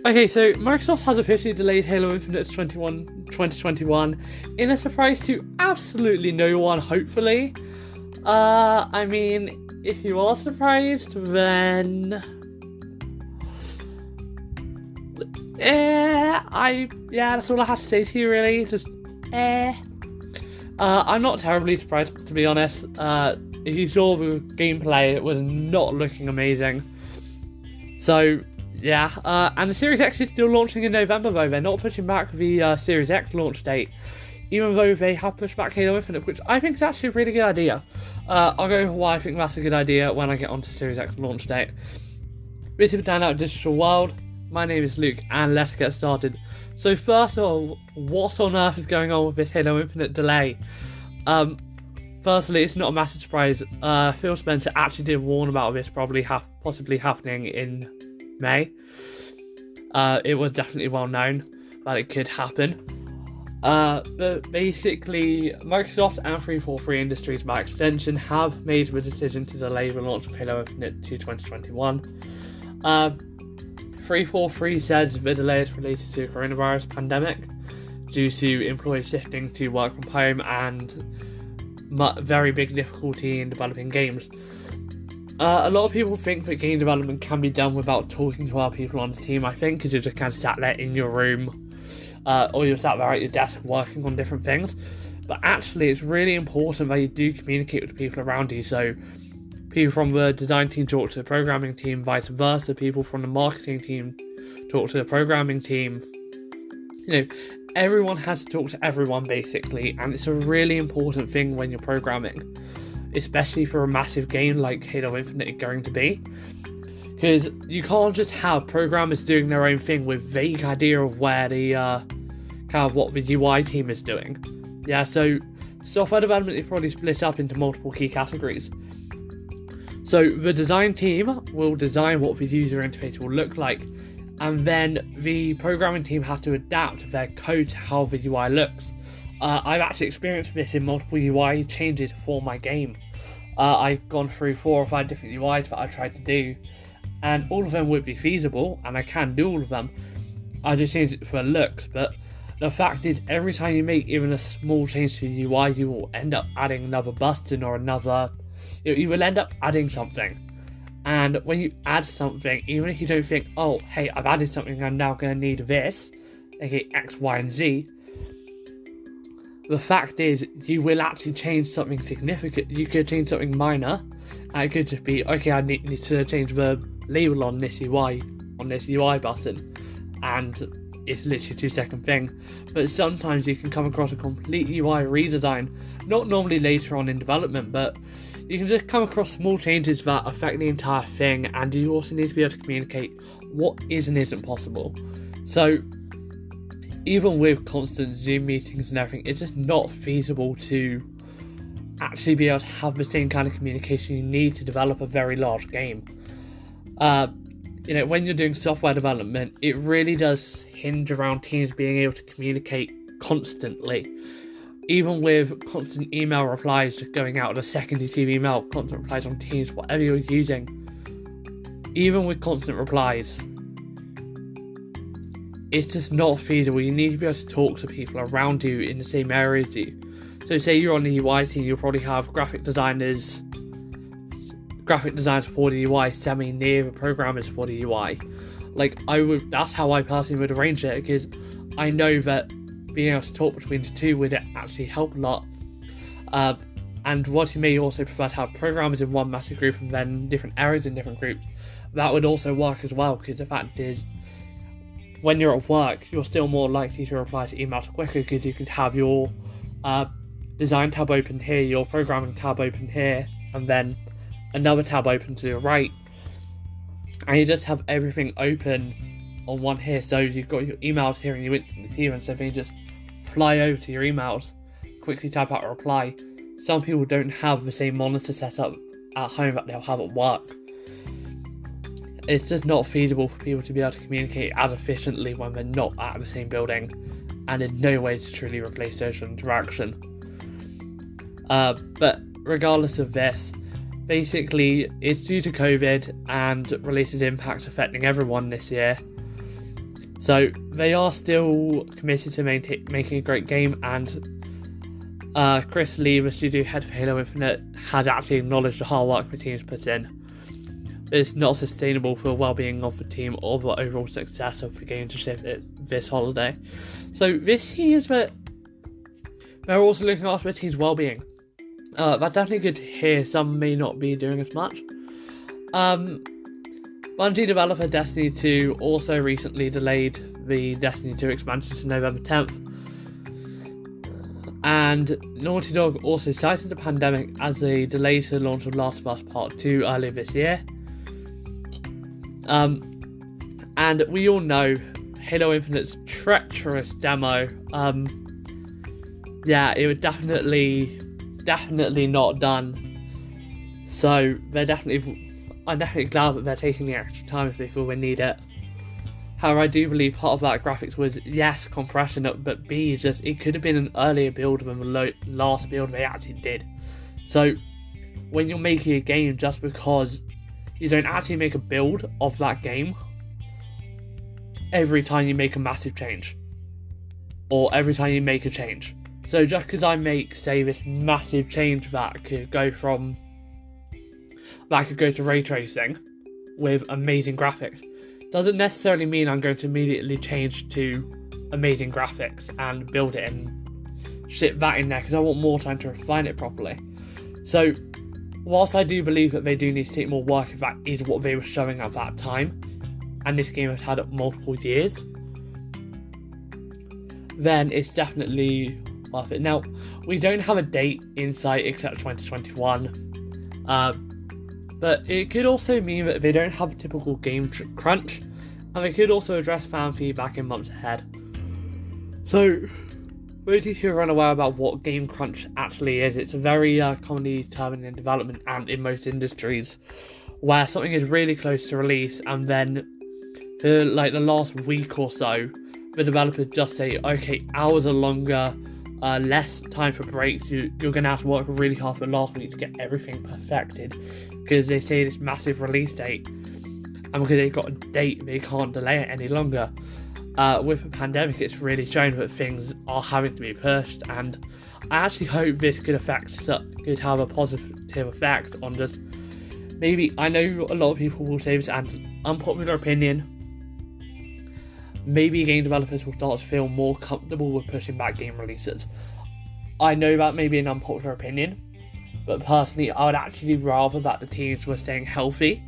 Okay, so Microsoft has officially delayed Halo Infinite to 2021 in a surprise to absolutely no one, hopefully. I mean, if you are surprised, then... that's all I have to say to you, really. Just, I'm not terribly surprised, to be honest. If you saw the gameplay, it was not looking amazing. So... yeah, and the Series X is still launching in November, though. They're not pushing back the Series X launch date, even though they have pushed back Halo Infinite, which I think is actually a really good idea. I'll go over why I think that's a good idea when I get onto Series X launch date. This is Dan out of Digital World. My name is Luke, and let's get started. So first of all, what on earth is going on with this Halo Infinite delay? Firstly, it's not a massive surprise. Phil Spencer actually did warn about this possibly happening in May. It was definitely well known that it could happen. But basically, Microsoft and 343 Industries by extension have made the decision to delay the launch of Halo Infinite to 2021. 343 says the delay is related to the coronavirus pandemic due to employees shifting to work from home and very big difficulty in developing games. A lot of people think that game development can be done without talking to other people on the team, I think, because you're just kind of sat there in your room, or you're sat there at your desk working on different things. But actually, it's really important that you do communicate with the people around you. So, people from the design team talk to the programming team, vice versa. People from the marketing team talk to the programming team. You know, everyone has to talk to everyone, basically, and it's a really important thing when you're programming. Especially for a massive game like Halo Infinite going to be. Because you can't just have programmers doing their own thing with vague idea of where the, kind of what the UI team is doing. Yeah, so software development is probably split up into multiple key categories. So the design team will design what the user interface will look like, and then the programming team has to adapt their code to how the UI looks. I've actually experienced this in multiple UI changes for my game. I've gone through 4 or 5 different UIs that I've tried to do, and all of them would be feasible, and I can do all of them. I just changed it for looks, but the fact is, every time you make even a small change to the UI, you will end up adding another button or you will end up adding something. And when you add something, even if you don't think, oh, hey, I've added something, I'm now going to need this, aka X, Y, and Z, the fact is, you will actually change something significant. You could change something minor, and it could just be, okay, I need to change the label on this UI button, and it's literally a 2-second thing. But sometimes you can come across a complete UI redesign, not normally later on in development, but you can just come across small changes that affect the entire thing, and you also need to be able to communicate what is and isn't possible. So, even with constant Zoom meetings and everything, it's just not feasible to actually be able to have the same kind of communication you need to develop a very large game. When you're doing software development, it really does hinge around teams being able to communicate constantly. Even with constant email replies going out, a second you receive email, constant replies on Teams, whatever you're using, even with constant replies, it's just not feasible. You need to be able to talk to people around you in the same area as you. So say you're on the UI team, you'll probably have graphic designers for the UI, semi-near the programmers for the UI. That's how I personally would arrange it, because I know that being able to talk between the two would actually help a lot. And what you may also prefer to have programmers in one massive group and then different areas in different groups, that would also work as well, because the fact is, when you're at work, you're still more likely to reply to emails quicker, because you could have your design tab open here, your programming tab open here, and then another tab open to the right, and you just have everything open on one here. So you've got your emails here and you instantly see them, so then you just fly over to your emails, quickly type out a reply. Some people don't have the same monitor set up at home that they'll have at work. It's just not feasible for people to be able to communicate as efficiently when they're not at the same building, and there's no way to truly replace social interaction. But regardless of this, basically it's due to COVID and releases impacts affecting everyone this year. So they are still committed to making a great game, and Chris Lee, the studio head for Halo Infinite, has actually acknowledged the hard work the team's put in. It's not sustainable for the well-being of the team or the overall success of the game to ship it this holiday. So this seems that they're also looking after the team's well-being. That's definitely good to hear. Some may not be doing as much. Bungie developer Destiny 2 also recently delayed the Destiny 2 expansion to November 10th. And Naughty Dog also cited the pandemic as a delay to the launch of Last of Us Part 2 earlier this year. And we all know Halo Infinite's treacherous demo. It was definitely not done. So I'm definitely glad that they're taking the extra time before we need it. However, I do believe part of that graphics was, yes, compression, but B, just it could have been an earlier build than the last build they actually did. So when you're making a game, just because you don't actually make a build of that game every time you make a massive change, or every time you make a change. So just because I make, say, this massive change that could go to ray tracing with amazing graphics, doesn't necessarily mean I'm going to immediately change to amazing graphics and build it and ship that in there, because I want more time to refine it properly. So whilst I do believe that they do need to take more work if that is what they were showing at that time, and this game has had it multiple years, then it's definitely worth it. Now, we don't have a date in sight except 2021, but it could also mean that they don't have a typical game crunch, and they could also address fan feedback in months ahead. So, those of you who are unaware about what game crunch actually is, it's a very commonly term in development and in most industries, where something is really close to release, and then for the last week or so, the developers just say, okay, hours are longer, less time for breaks, you're going to have to work really hard for the last week to get everything perfected, because they say this massive release date, and because they've got a date, they can't delay it any longer. With the pandemic, it's really shown that things are having to be pushed, and I actually hope this could have a positive effect on just, maybe, I know a lot of people will say this as an unpopular opinion, maybe game developers will start to feel more comfortable with pushing back game releases. I know that may be an unpopular opinion, but personally I would actually rather that the teams were staying healthy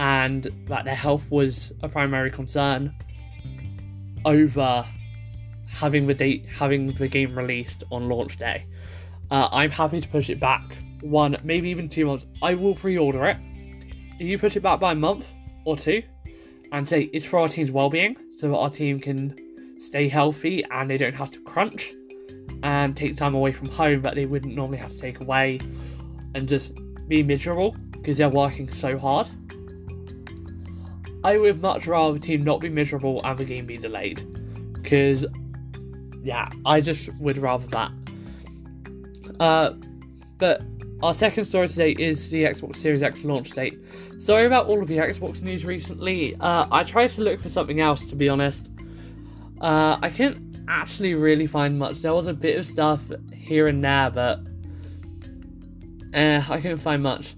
and that their health was a primary concern over having the game released on launch day. I'm happy to push it back 1, maybe even 2 months. I will pre-order it. If you push it back by a month or 2 and say it's for our team's well-being, so that our team can stay healthy and they don't have to crunch and take time away from home that they wouldn't normally have to take away and just be miserable because they're working so hard, I would much rather the team not be miserable and the game be delayed, because I just would rather that. But our second story today is the Xbox Series X launch date. Sorry about all of the Xbox news recently. I tried to look for something else, to be honest. I couldn't actually really find much. There was a bit of stuff here and there, but I couldn't find much.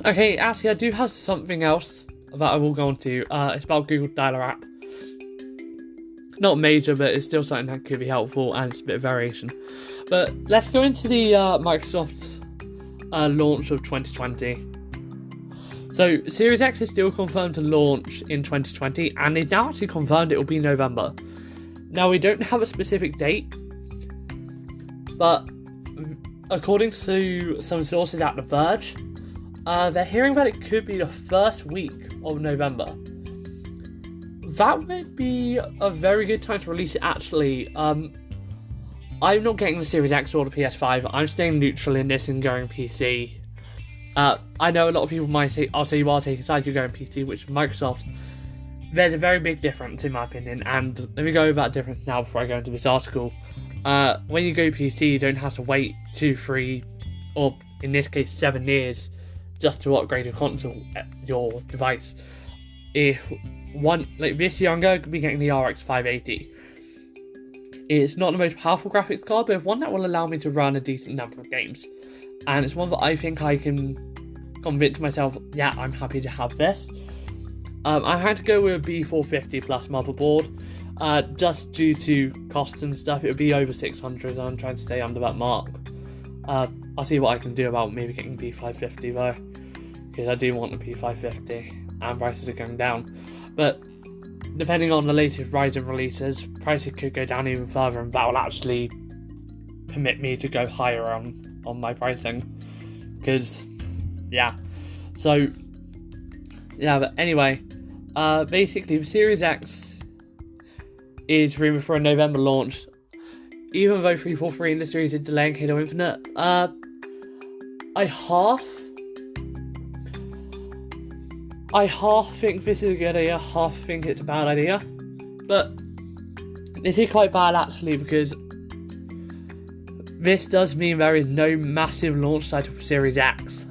Okay, actually I do have something else that I will go on to. It's about Google Dialer app. Not major, but it's still something that could be helpful, and it's a bit of variation. But let's go into the Microsoft launch of 2020. So, Series X is still confirmed to launch in 2020, and they've now actually confirmed it will be November. Now, we don't have a specific date, but according to some sources at The Verge, they're hearing that it could be the first week of November. That would be a very good time to release it, actually. I'm not getting the Series X or the PS5. I'm staying neutral in this and going PC. I know a lot of people might say, so you are taking sides, you're going PC, which Microsoft. There's a very big difference, in my opinion, and let me go over that difference now before I go into this article. When you go PC, you don't have to wait 2, 3, or in this case 7 years just to upgrade your console, your device. if this year I'm going to be getting the RX 580. It's not the most powerful graphics card, but one that will allow me to run a decent number of games. And it's one that I think I can convince myself, yeah, I'm happy to have this. I had to go with a B450 plus motherboard, just due to costs and stuff. It would be over 600, and I'm trying to stay under that mark. I'll see what I can do about maybe getting B550 though, because I do want a B550, and prices are going down. But depending on the latest Ryzen releases, prices could go down even further, and that will actually permit me to go higher on my pricing. Because, yeah. So, yeah, but anyway, basically the Series X is rumoured for a November launch. Even though 343 Industries is delaying Halo Infinite, I half think this is a good idea, half think it's a bad idea. But this is quite bad actually, because this does mean there is no massive launch title for Series X.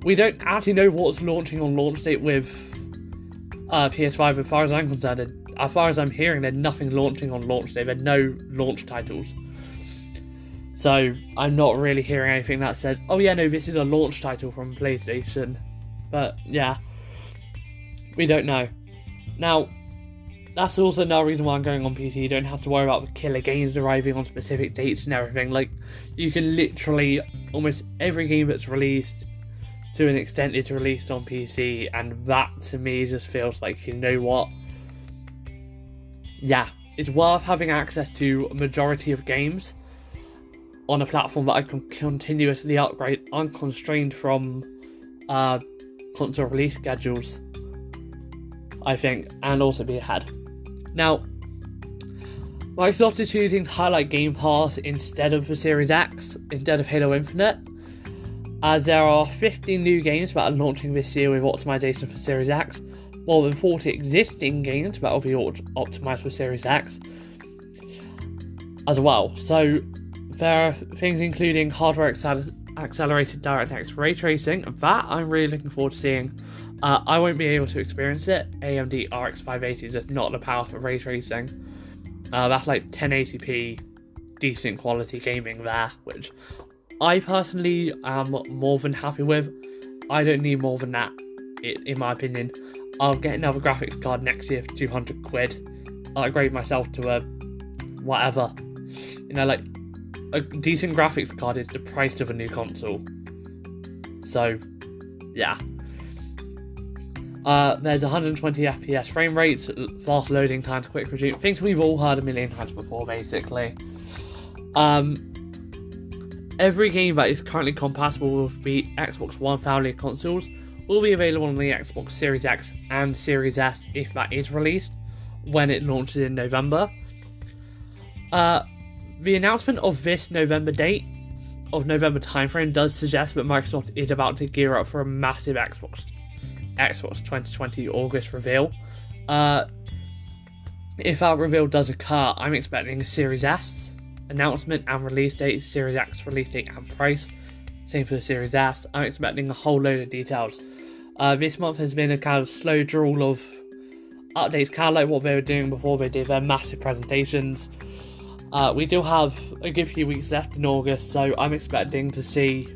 We don't actually know what's launching on launch date with PS5 as far as I'm concerned. As far as I'm hearing, there's nothing launching on launch day. There are no launch titles. So I'm not really hearing anything that says, oh yeah, no, this is a launch title from PlayStation. But yeah, we don't know. Now, that's also another reason why I'm going on PC. You don't have to worry about the killer games arriving on specific dates and everything. Like, you can literally, almost every game that's released to an extent is released on PC, and that to me just feels like, you know what? Yeah, it's worth having access to a majority of games on a platform that I can continuously upgrade, unconstrained from console release schedules, I think, and also be ahead. Now, Microsoft is choosing to highlight Game Pass instead of the Series X, instead of Halo Infinite, as there are 15 new games that are launching this year with optimization for Series X, more than 40 existing games that will be optimized for Series X as well. So there are things including hardware accelerated DirectX ray tracing. That I'm really looking forward to seeing. I won't be able to experience it. AMD RX 580 is just not the power for ray tracing. That's like 1080p decent quality gaming there, which I personally am more than happy with. I don't need more than that, in my opinion. I'll get another graphics card next year for 200 quid. I'll upgrade myself to a whatever. You know, like, a decent graphics card is the price of a new console. So, yeah. There's 120 FPS frame rates, fast loading times, quick resume. Things we've all heard a million times before, basically. Every game that is currently compatible with the Xbox One family of consoles will be available on the Xbox Series X and Series S if that is released, when it launches in November. The announcement of this November date, of November timeframe, does suggest that Microsoft is about to gear up for a massive Xbox 2020 August reveal. If that reveal does occur, I'm expecting a Series S announcement and release date, Series X release date and price. Same for the Series S. I'm expecting a whole load of details. This month has been a kind of slow drawl of updates, kind of like what they were doing before they did their massive presentations. We do have a good few weeks left in August, so I'm expecting to see,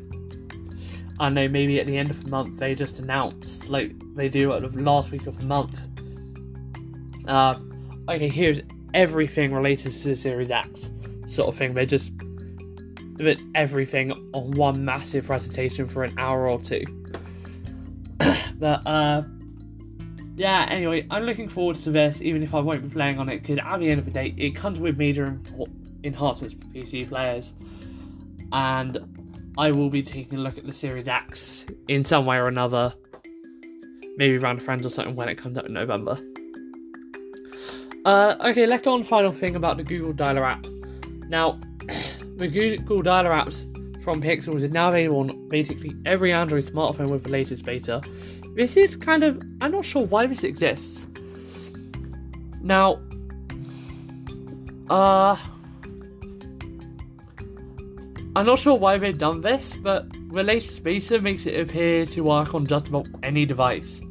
I don't know, maybe at the end of the month they just announce, like they do at the last week of the month. Okay, here's everything related to the Series X, sort of thing. They just put everything on one massive presentation for an hour or two. But yeah, anyway, I'm looking forward to this, even if I won't be playing on it, because at the end of the day, it comes with major enhancements for PC players, and I will be taking a look at the Series X in some way or another, maybe around friends or something when it comes out in November. Okay, let's go on to the final thing about the Google Dialer app. Now, the Google Dialer apps from Pixels is now available on basically every Android smartphone with the latest beta. This is kind of, I'm not sure why this exists. Now, I'm not sure why they've done this, but the latest beta makes it appear to work on just about any device.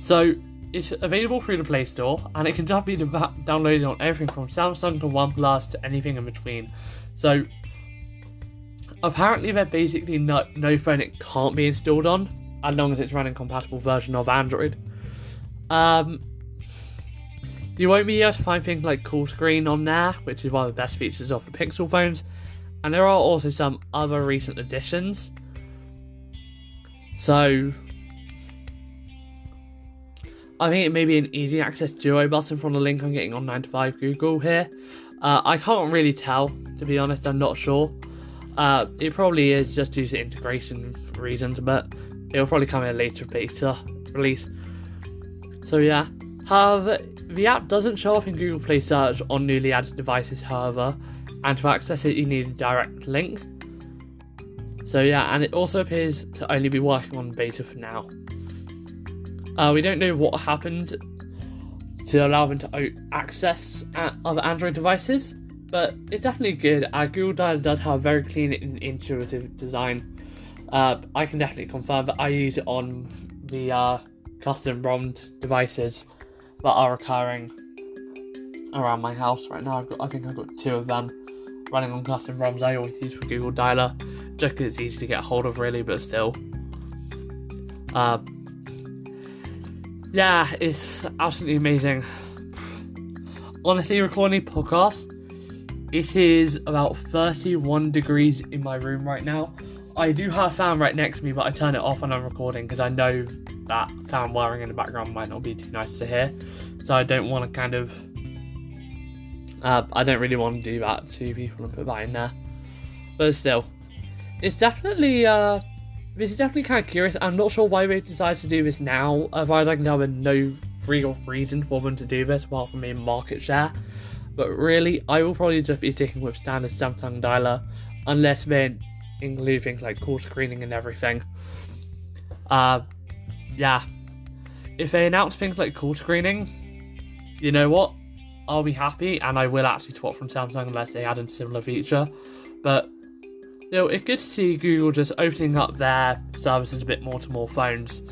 So it's available through the Play Store, and it can just be downloaded on everything from Samsung to OnePlus to anything in between. So apparently there's basically no phone it can't be installed on, as long as it's running compatible version of Android. You won't be able to find things like Cool Screen on there, which is one of the best features of the Pixel phones, and there are also some other recent additions. So I think it may be an easy access Duo button from the link I'm getting on 9to5 Google here. I can't really tell, to be honest, I'm not sure. It probably is just due to integration reasons, but it'll probably come in a later beta release. So yeah, however, the app doesn't show up in Google Play search on newly added devices, however, and to access it you need a direct link. So yeah, and it also appears to only be working on beta for now. We don't know what happened to allow them to access other Android devices, but it's definitely good. Google Dialer does have a very clean and intuitive design. I can definitely confirm that I use it on the custom ROMmed devices that are occurring around my house right now. I think I've got 2 of them running on custom ROMs I always use for Google Dialer, just because it's easy to get a hold of really, but still. Yeah, it's absolutely amazing. Honestly, recording a podcast, it is about 31 degrees in my room right now. I do have a fan right next to me, but I turn it off when I'm recording because I know that fan whirring in the background might not be too nice to hear. So I don't want to I don't really want to do that to people and put that in there. But still, it's definitely, this is definitely kind of curious. I'm not sure why they decided to do this now. As far as I can tell, there's no real reason for them to do this apart from in market share. But really, I will probably just be sticking with standard Samsung dialer, unless they include things like call screening and everything. Yeah. If they announce things like call screening, you know what? I'll be happy, and I will actually swap from Samsung unless they add a similar feature. But it's good to see Google just opening up their services a bit more to more phones.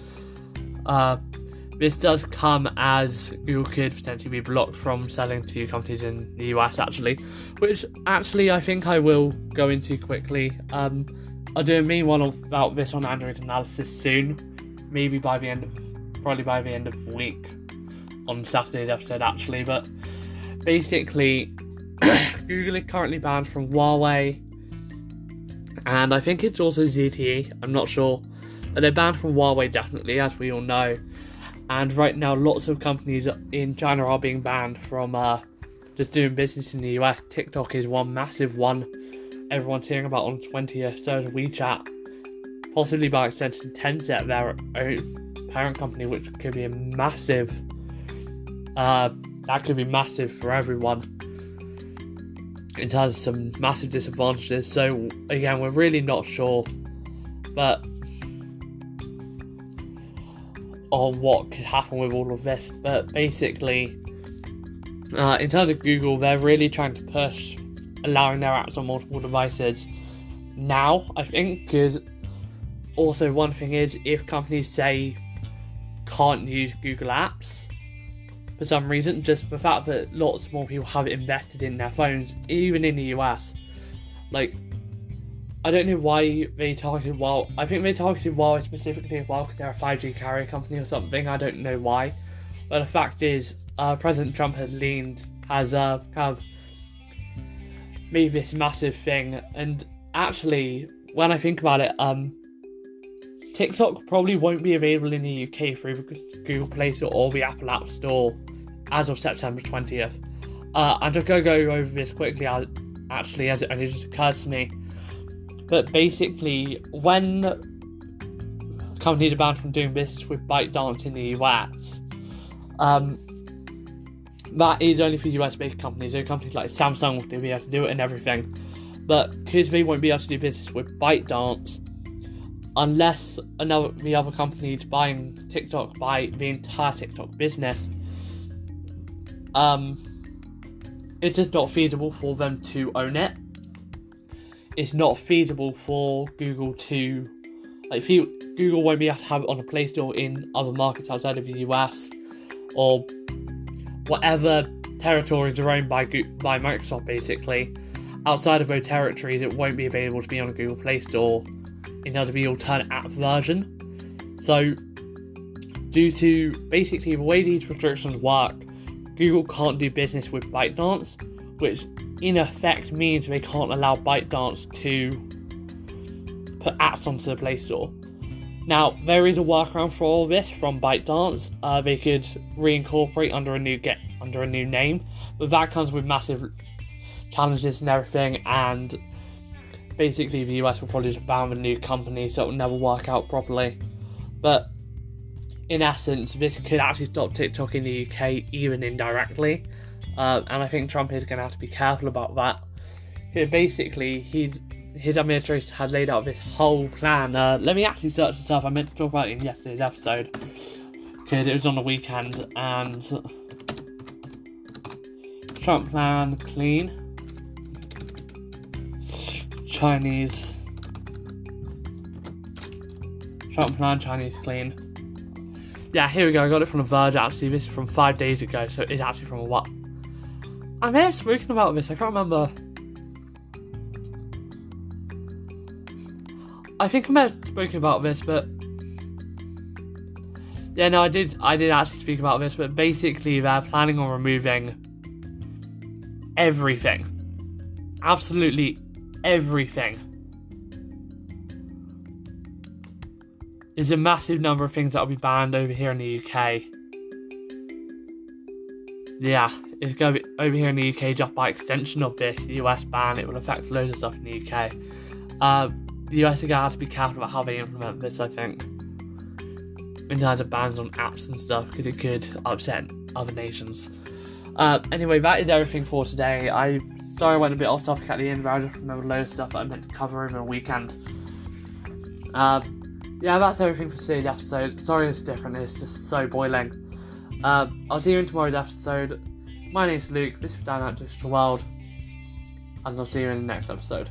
This does come as Google could potentially be blocked from selling to companies in the US, actually, which actually I think I will go into quickly. I'll do a main one about this on Android analysis soon, maybe probably by the end of the week, on Saturday's episode actually. But basically, Google is currently banned from Huawei, and I think it's also ZTE, I'm not sure, but they're banned from Huawei definitely, as we all know. And right now, lots of companies in China are being banned from just doing business in the US. TikTok is one massive one everyone's hearing about on 20th. So is WeChat, possibly by extension Tencent, their own parent company, which could be a massive. That could be massive for everyone. It has some massive disadvantages. So again, we're really not sure, but on what could happen with all of this. But basically, in terms of Google, they're really trying to push allowing their apps on multiple devices now, I think, because also one thing is, if companies say can't use Google Apps for some reason, just the fact that lots more people have invested in their phones, even in the US, like, I don't know why they targeted Huawei. I think they targeted Huawei specifically as well because they're a 5G carrier company or something. I don't know why. But the fact is, President Trump has kind of made this massive thing. And actually, when I think about it, TikTok probably won't be available in the UK through Google Play Store or the Apple App Store as of September 20th. I'm just going to go over this quickly as it only just occurs to me. But basically, when companies are banned from doing business with ByteDance in the US, that is only for US-based companies. So companies like Samsung will be able to do it and everything. But because they won't be able to do business with ByteDance, unless the other companies buying TikTok buy the entire TikTok business, it's just not feasible for them to own it. It's not feasible for Google to Like, Google won't be able to have it on a Play Store in other markets outside of the US, or whatever territories are owned by Microsoft, basically. Outside of those territories, it won't be available to be on a Google Play Store in the alternate app version. So, due to basically the way these restrictions work, Google can't do business with ByteDance, which in effect means they can't allow ByteDance to put apps onto the Play Store. Now, there is a workaround for all this from ByteDance. They could reincorporate under a new name, but that comes with massive challenges and everything, and basically the US will probably just ban the new company, so it will never work out properly. But in essence, this could actually stop TikTok in the UK, even indirectly, and I think Trump is going to have to be careful about that. Because basically, his administration had laid out this whole plan. Let me actually search this up. I meant to talk about it in yesterday's episode, because it was on the weekend, and Trump plan clean. Trump plan Chinese clean. Yeah, here we go. I got it from The Verge, actually. This is from 5 days ago, so it's actually from what? I may have spoken about this. I can't remember. I think I may have spoken about this, but yeah, no, I did actually speak about this, but basically they're planning on removing everything. Absolutely everything. There's a massive number of things that will be banned over here in the UK. Yeah, it's going to be over here in the UK just by extension of this US ban. It will affect loads of stuff in the UK. The US are going to have to be careful about how they implement this, I think, in terms of bans on apps and stuff, because it could upset other nations. Anyway, that is everything for today. Sorry I went a bit off topic at the end, but I just remembered loads of stuff that I meant to cover over the weekend. Yeah, that's everything for today's episode. Sorry it's different, it's just so boiling. I'll see you in tomorrow's episode. My name's Luke, this is Down Out Digital World, and I'll see you in the next episode.